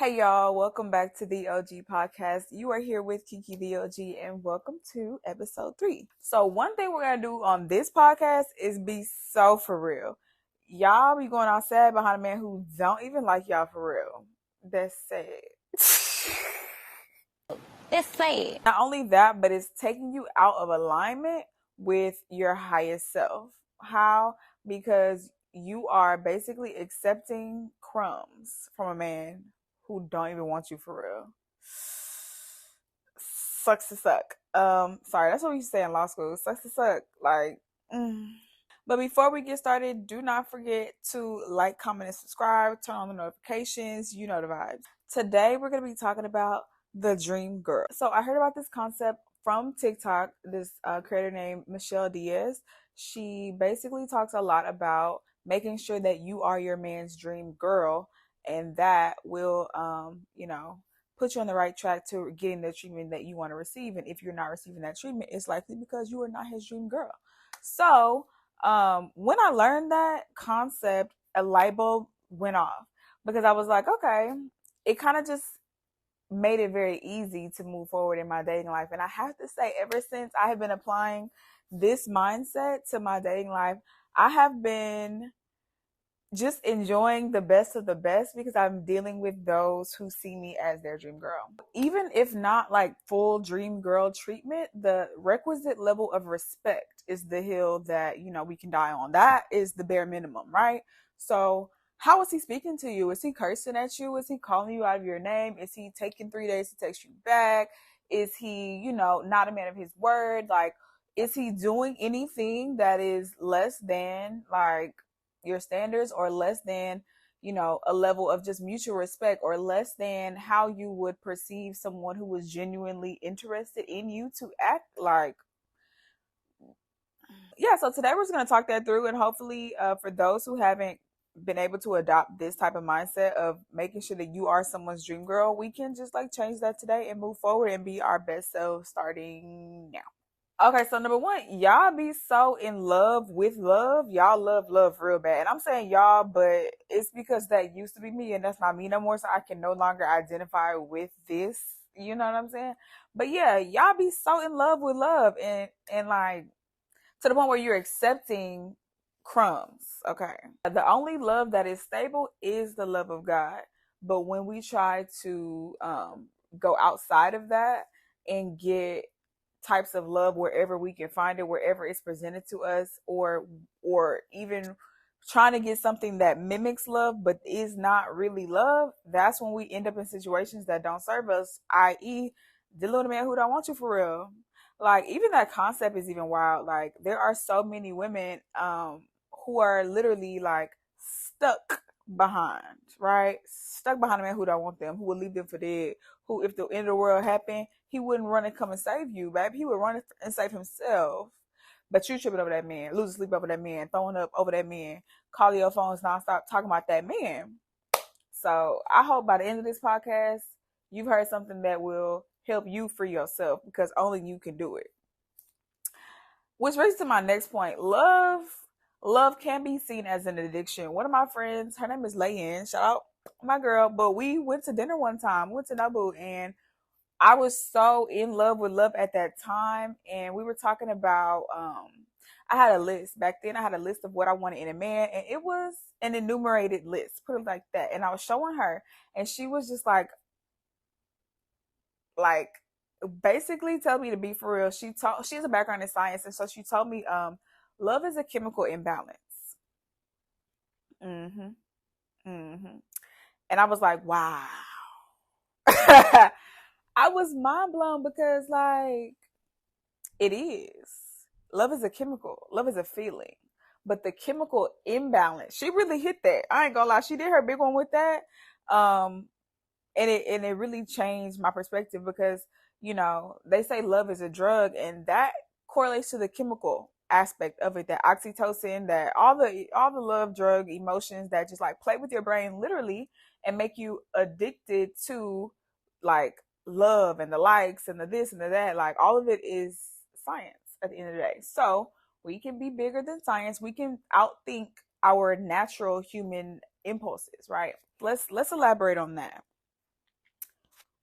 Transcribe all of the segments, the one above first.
Hey y'all, welcome back to the OG podcast. You are here with kikitheOG and welcome to episode 3. So one thing we're going to do on this podcast is be so for real. Y'all be going outside behind a man who don't even like y'all for real. That's sad. That's sad. Not only that, but it's taking you out of alignment with your highest self. How? Because you are basically accepting crumbs from a man who don't even want you for real. Sucks to suck. Sorry, that's what we used to say in law school. Sucks to suck. But before we get started, do not forget to like, comment, and subscribe. Turn on the notifications. You know the vibes. Today, we're going to be talking about the dream girl. So I heard about this concept from TikTok. This creator named Michelle Diaz. She basically talks a lot about making sure that you are your man's dream girl, and that will, put you on the right track to getting the treatment that you want to receive. And if you're not receiving that treatment, it's likely because you are not his dream girl. So when I learned that concept, a light bulb went off because I was like, okay, it kind of just made it very easy to move forward in my dating life. And I have to say, ever since I have been applying this mindset to my dating life, I have been just enjoying the best of the best because I'm dealing with those who see me as their dream girl. Even if not like full dream girl treatment, the requisite level of respect is the hill that, we can die on. That is the bare minimum, right? So how is he speaking to you? Is he cursing at you? Is he calling you out of your name? Is he taking 3 days to text you back? Is he, not a man of his word? Like, is he doing anything that is less than like your standards, or less than, a level of just mutual respect, or less than how you would perceive someone who was genuinely interested in you to act like? Yeah, so today we're just going to talk that through, and hopefully for those who haven't been able to adopt this type of mindset of making sure that you are someone's dream girl, we can just like change that today and move forward and be our best selves starting now. Okay, so number one, y'all be so in love with love. Y'all love love real bad. And I'm saying y'all, but it's because that used to be me and that's not me no more. So I can no longer identify with this. You know what I'm saying? But yeah, y'all be so in love with love, and like to the point where you're accepting crumbs. Okay. The only love that is stable is the love of God. But when we try to go outside of that and get types of love wherever we can find it, wherever it's presented to us, or even trying to get something that mimics love but is not really love, that's when we end up in situations that don't serve us, i.e. dealing with a man who don't want you for real. Like, even that concept is even wild. Like, there are so many women who are literally like stuck behind, right? Stuck behind a man who don't want them, who will leave them for dead, who, if the end of the world happened, he wouldn't run and come and save you, baby. He would run and save himself. But you tripping over that man, losing sleep over that man, throwing up over that man, calling your phones nonstop, talking about that man. So I hope by the end of this podcast, you've heard something that will help you free yourself, because only you can do it. Which brings to my next point. Love can be seen as an addiction. One of my friends, her name is Layan, shout out my girl, but we went to dinner one time, went to Nobu, and I was so in love with love at that time. And we were talking about, I had a list back then. I had a list of what I wanted in a man, and it was an enumerated list, put it like that. And I was showing her, and she was just like basically tell me to be for real. She has a background in science, and so she told me love is a chemical imbalance. Mm-hmm. Mm-hmm. And I was like, wow. I was mind blown because like it is. Love is a chemical. Love is a feeling. But the chemical imbalance, she really hit that. I ain't gonna lie, she did her big one with that. And it really changed my perspective because, they say love is a drug, and that correlates to the chemical aspect of it, that oxytocin, that all the love drug emotions that just like play with your brain literally and make you addicted to like love and the likes and the this and the that. Like, all of it is science at the end of the day. So we can be bigger than science. We can outthink our natural human impulses, right? Let's elaborate on that.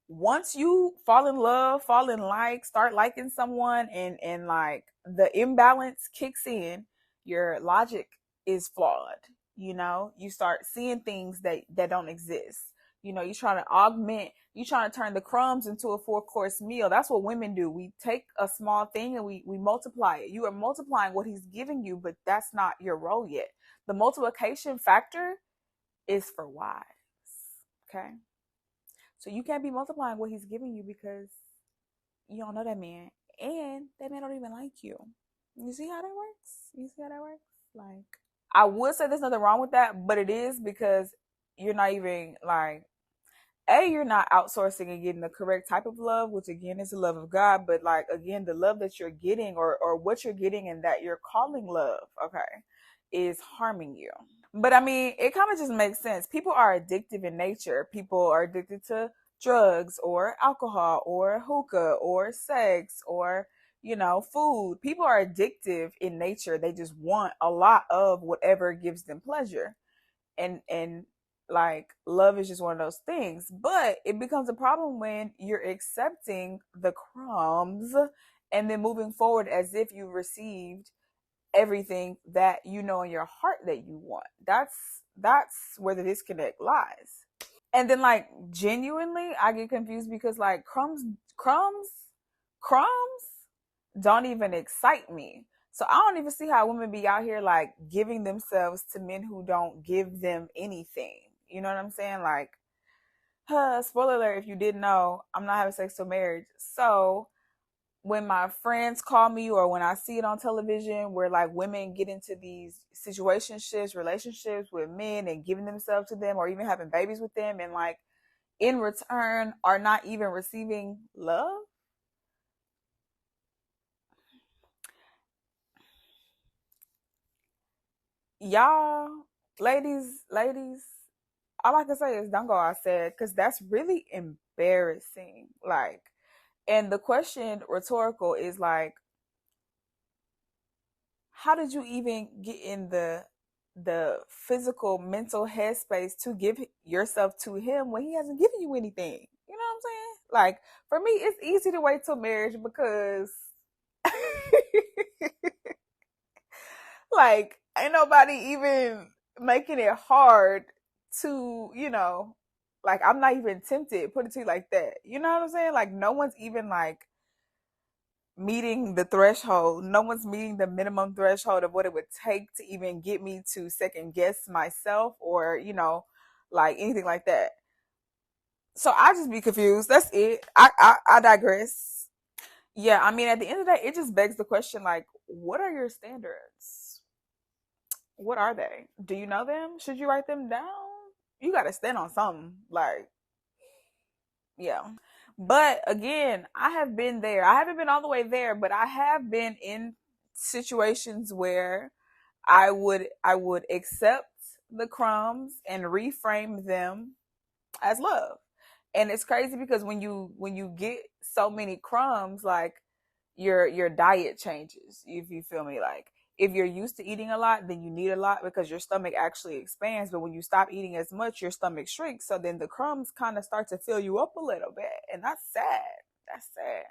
once you fall in love, fall in like, start liking someone, and like the imbalance kicks in, your logic is flawed. You know, you start seeing things that don't exist. You know, you're trying to augment, you're trying to turn the crumbs into a four-course meal. That's what women do. We take a small thing and we multiply it. You are multiplying what he's giving you, but that's not your role yet. The multiplication factor is for wives. Okay. So you can't be multiplying what he's giving you because you don't know that man. And that man don't even like you. You see how that works? You see how that works? Like, I would say there's nothing wrong with that, but it is because you're not even like, you're not outsourcing and getting the correct type of love, which again is the love of God. But like, again, the love that you're getting, or what you're getting and that you're calling love, okay, is harming you. But I mean, it kind of just makes sense. People are addictive in nature. People are addicted to drugs or alcohol or hookah or sex or, food. People are addictive in nature. They just want a lot of whatever gives them pleasure. And like, love is just one of those things. But it becomes a problem when you're accepting the crumbs and then moving forward as if you received everything that you know in your heart that you want. That's where the disconnect lies. And then like, genuinely, I get confused because like, crumbs don't even excite me. So I don't even see how women be out here like giving themselves to men who don't give them anything. You know what I'm saying? Like, spoiler alert, if you didn't know, I'm not having sex till marriage. So when my friends call me, or when I see it on television where like women get into these situationships, relationships with men and giving themselves to them, or even having babies with them, and like in return are not even receiving love. Y'all, ladies, all I can say is don't go outside, because that's really embarrassing. Like, and the question rhetorical is like, how did you even get in the physical mental headspace to give yourself to him when he hasn't given you anything? You know what I'm saying? Like, for me, it's easy to wait till marriage because like, ain't nobody even making it hard to, like, I'm not even tempted, put it to you like that. You know what I'm saying? Like, no one's even like meeting the threshold. No one's meeting the minimum threshold of what it would take to even get me to second guess myself, or, like anything like that. So I just be confused. That's it. I digress. Yeah, I mean, at the end of the day, it just begs the question, like, what are your standards? What are they? Do you know them? Should you write them down? You got to stand on something. Like, yeah. But again, I have been there. I haven't been all the way there, but I have been in situations where I would accept the crumbs and reframe them as love. And it's crazy because when you get so many crumbs, like, your diet changes. If you feel me, like, if you're used to eating a lot, then you need a lot because your stomach actually expands. But when you stop eating as much, your stomach shrinks. So then the crumbs kind of start to fill you up a little bit. And that's sad. That's sad.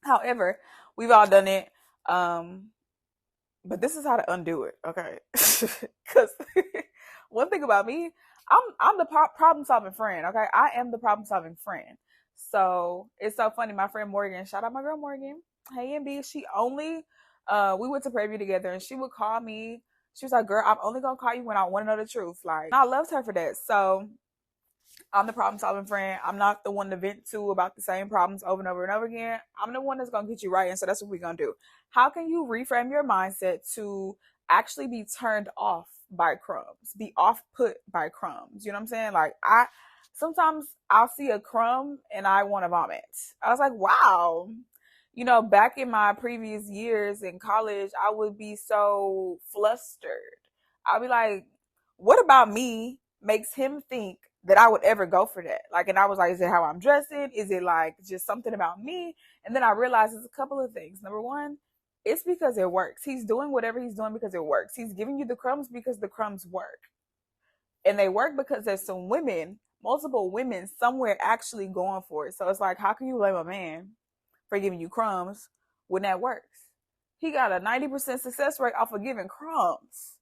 However, we've all done it. But this is how to undo it, okay? Because one thing about me, I'm the problem solving friend, okay? I am the problem solving friend. So it's so funny. My friend Morgan, shout out my girl Morgan. Hey, MB, she only we went to Prairie together, and she would call me. She was like, "Girl, I'm only gonna call you when I want to know the truth." Like, I loved her for that. So I'm the problem solving friend. I'm not the one to vent to about the same problems over and over and over again. I'm the one that's going to get you right. And so that's what we're going to do. How can you reframe your mindset to actually be turned off by crumbs, be off put by crumbs? You know what I'm saying? Like, sometimes I'll see a crumb and I want to vomit. I was like, wow. Back in my previous years in college, I would be so flustered. I'll be like, what about me makes him think that I would ever go for that? Like, and I was like, is it how I'm dressing? Is it like just something about me? And then I realized it's a couple of things. Number one, it's because it works. He's doing whatever he's doing because it works. He's giving you the crumbs because the crumbs work. And they work because there's some women multiple women somewhere actually going for it. So it's like, how can you blame a man for giving you crumbs when that works? He got a 90% success rate off of giving crumbs.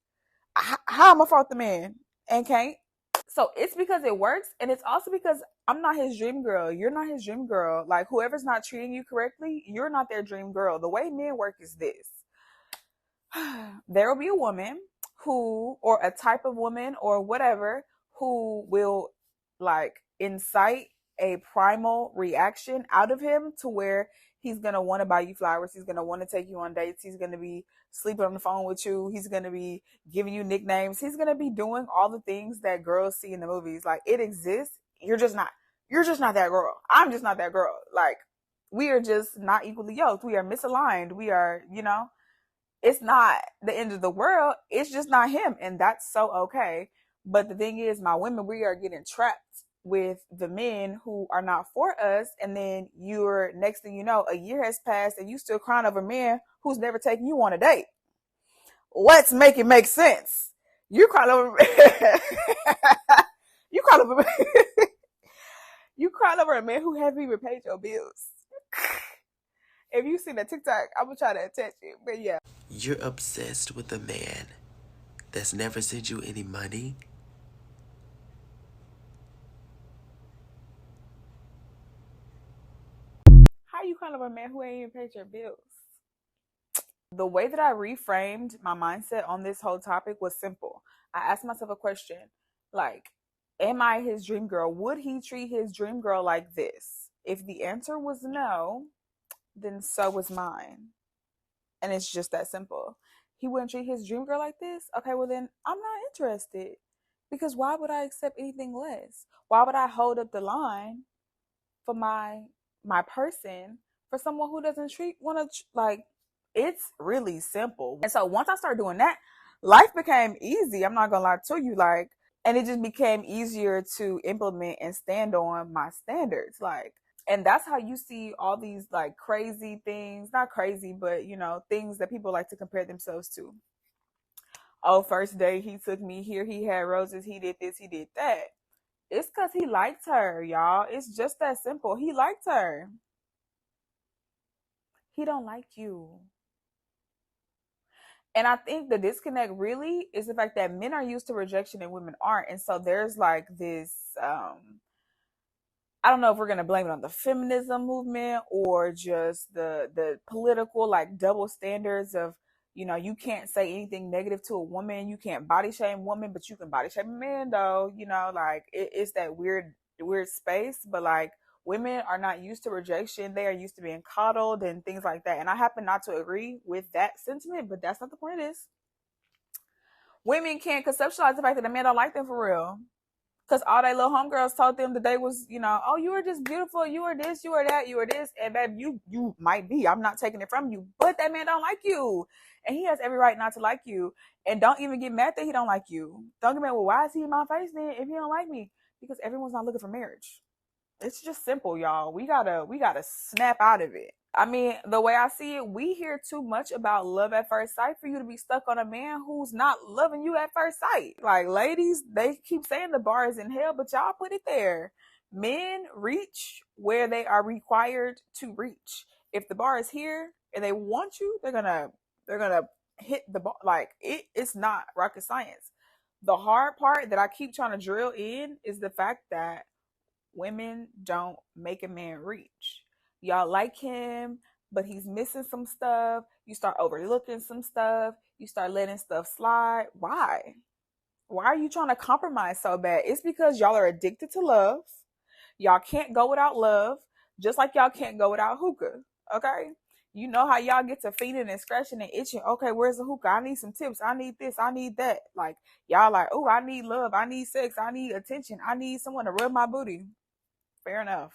How am I fault the man and can't? So it's because it works, and it's also because I'm not his dream girl. You're not his dream girl. Like, whoever's not treating you correctly, you're not their dream girl. The way men work is this: there will be a woman who, or a type of woman, or whatever, who will like incite a primal reaction out of him to where he's gonna want to buy you flowers, he's gonna want to take you on dates, he's gonna be sleeping on the phone with you, he's gonna be giving you nicknames, he's gonna be doing all the things that girls see in the movies. Like, it exists. You're just not that girl. I'm just not that girl. Like, we are just not equally yoked. We are misaligned. We are, it's not the end of the world. It's just not him. And that's so okay. But the thing is, my women, we are getting trapped with the men who are not for us. And then next thing you know, a year has passed and you still crying over a man who's never taken you on a date. Let's make it make sense. You crying over, you crying over, you crying over a man who haven't even paid your bills. If you see that TikTok, I'm gonna try to attach it. But yeah. You're obsessed with a man that's never sent you any money? How you crying over a man who ain't even paid your bills? The way that I reframed my mindset on this whole topic was simple. I asked myself a question like, am I his dream girl? Would he treat his dream girl like this? If the answer was no, then so was mine. And it's just that simple. He wouldn't treat his dream girl like this? Okay, well then I'm not interested. Because why would I accept anything less? Why would I hold up the line for my person for someone who doesn't treat like, it's really simple. And so once I started doing that, life became easy. I'm not gonna lie to you, like, and it just became easier to implement and stand on my standards. Like, and that's how you see all these like crazy things, not crazy, but things that people like to compare themselves to. Oh, first day he took me here, he had roses, he did this, he did that. It's because he liked her, y'all. It's just that simple. He liked her. He don't like you. And I think the disconnect really is the fact that men are used to rejection and women aren't. And so there's like this, I don't know if we're going to blame it on the feminism movement or just the political like double standards of, you can't say anything negative to a woman. You can't body shame women, but you can body shame a man though. Like it's that weird space. But like, women are not used to rejection. They are used to being coddled and things like that. And I happen not to agree with that sentiment, but that's not the point of this. Women can't conceptualize the fact that a man don't like them for real. Because all they little homegirls told them that they was, oh, you were just beautiful. You were this, you were that, you were this. And baby, you might be. I'm not taking it from you. But that man don't like you. And he has every right not to like you. And don't even get mad that he don't like you. Don't get mad, well, why is he in my face then if he don't like me? Because everyone's not looking for marriage. It's just simple, y'all. We gotta snap out of it. I mean, the way I see it, we hear too much about love at first sight for you to be stuck on a man who's not loving you at first sight. Like, ladies, they keep saying the bar is in hell, but y'all put it there. Men reach where they are required to reach. If the bar is here and they want you, they're gonna hit the bar. Like, it's not rocket science. The hard part that I keep trying to drill in is the fact that women don't make a man reach. Y'all like him, but he's missing some stuff. You start overlooking some stuff. You start letting stuff slide. Why? Why are you trying to compromise so bad? It's because y'all are addicted to love. Y'all can't go without love, just like y'all can't go without hookah. Okay? You know how y'all get to feeding and scratching and itching. Okay, where's the hookah? I need some tips. I need this. I need that. Like, y'all like, oh, I need love. I need sex. I need attention. I need someone to rub my booty. Fair enough.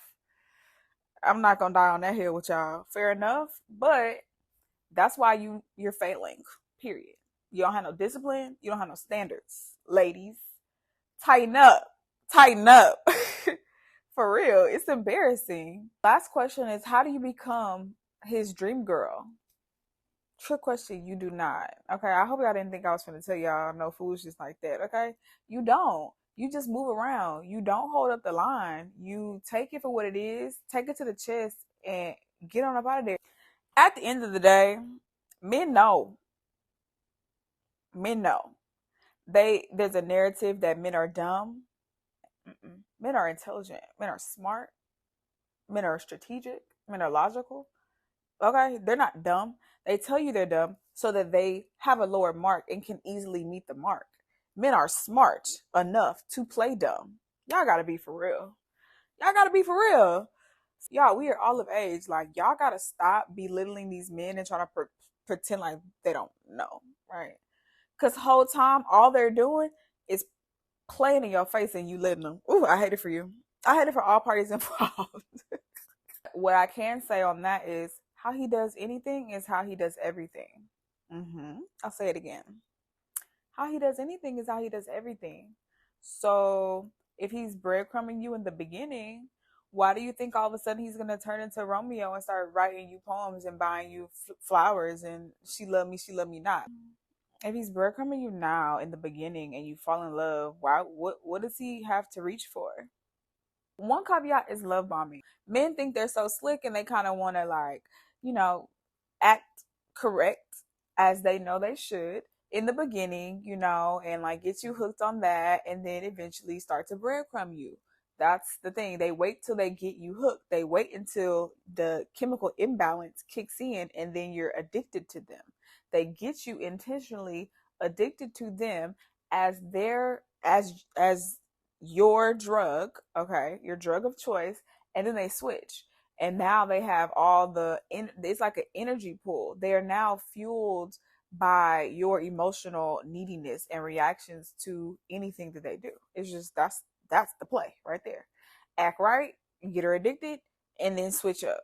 I'm not gonna die on that hill with y'all. Fair enough. But that's why you're failing. Period. You don't have no discipline. You don't have no standards. Ladies, tighten up. Tighten up. For real. It's embarrassing. Last question is, how do you become his dream girl? Trick question, you do not. Okay, I hope y'all didn't think I was gonna tell y'all no foolishness like that. Okay, you don't. You just move around. You don't hold up the line. You take it for what it is, take it to the chest, and get on up out of there. At the end of the day, men know. Men know. There's a narrative that men are dumb. Mm-mm. Men are intelligent. Men are smart. Men are strategic. Men are logical. Okay, they're not dumb. They tell you they're dumb so that they have a lower mark and can easily meet the mark. Men are smart enough to play dumb. Y'all gotta be for real. Y'all gotta be for real. Y'all, we are all of age. Like, y'all gotta stop belittling these men and trying to pretend like they don't know, right? Because the whole time, all they're doing is playing in your face and you letting them. Ooh, I hate it for you. I hate it for all parties involved. What I can say on that is how he does anything is how he does everything. I'll say it again. How he does anything is how he does everything. So if he's breadcrumbing you in the beginning, why do you think all of a sudden he's going to turn into Romeo and start writing you poems and buying you flowers and she loved me not? If he's breadcrumbing you now in the beginning and you fall in love, why? What does he have to reach for? One caveat is love bombing. Men think they're so slick and they kind of want to, like, you know, act correct as they know they should in the beginning, you know, and like get you hooked on that and then eventually start to breadcrumb you. That's the thing. They wait till they get you hooked. They wait until the chemical imbalance kicks in and then you're addicted to them. They get you intentionally addicted to them as their as your drug, okay, your drug of choice, and then they switch. And now they have all it's like an energy pool. They are now fueled by your emotional neediness and reactions to anything that they do. It's just that's the play right there. Act right, get her addicted, and then switch up.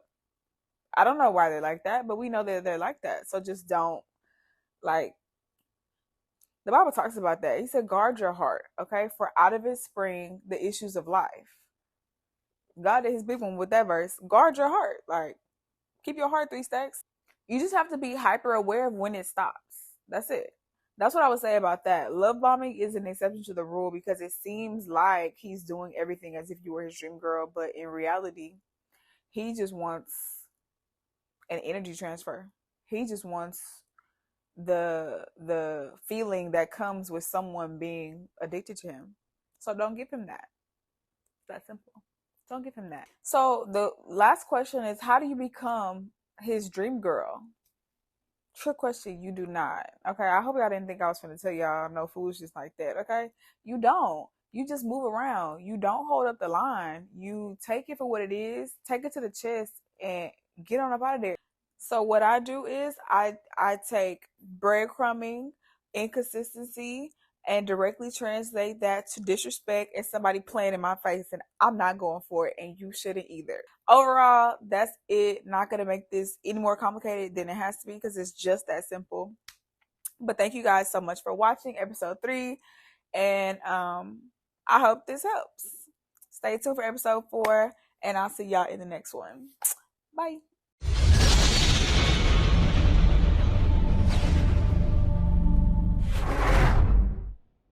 I don't know why they're like that, but we know that they're like that. So just don't, like, the Bible talks about that. He said, guard your heart, okay? For out of it spring the issues of life. God did his big one with that verse. Guard your heart. Like, keep your heart 3 stacks. You just have to be hyper aware of when it stops. That's it. That's what I would say about that. Love bombing is an exception to the rule because it seems like he's doing everything as if you were his dream girl, but in reality, he just wants an energy transfer. He just wants the feeling that comes with someone being addicted to him. So don't give him that. It's that simple. Don't give him that. So the last question is, how do you become his dream girl? Trick question, you do not. Okay, I hope y'all didn't think I was going to tell y'all no foolishness like that. Okay, you don't. You just move around. You don't hold up the line. You take it for what it is. Take it to the chest and get on up out of there. So what I do is I take breadcrumbing, inconsistency, and directly translate that to disrespect and somebody playing in my face, and I'm not going for it, and you shouldn't either. Overall, that's it. Not going to make this any more complicated than it has to be because it's just that simple. But thank you guys so much for watching episode 3, and I hope this helps. Stay tuned for episode 4, and I'll see y'all in the next one. Bye.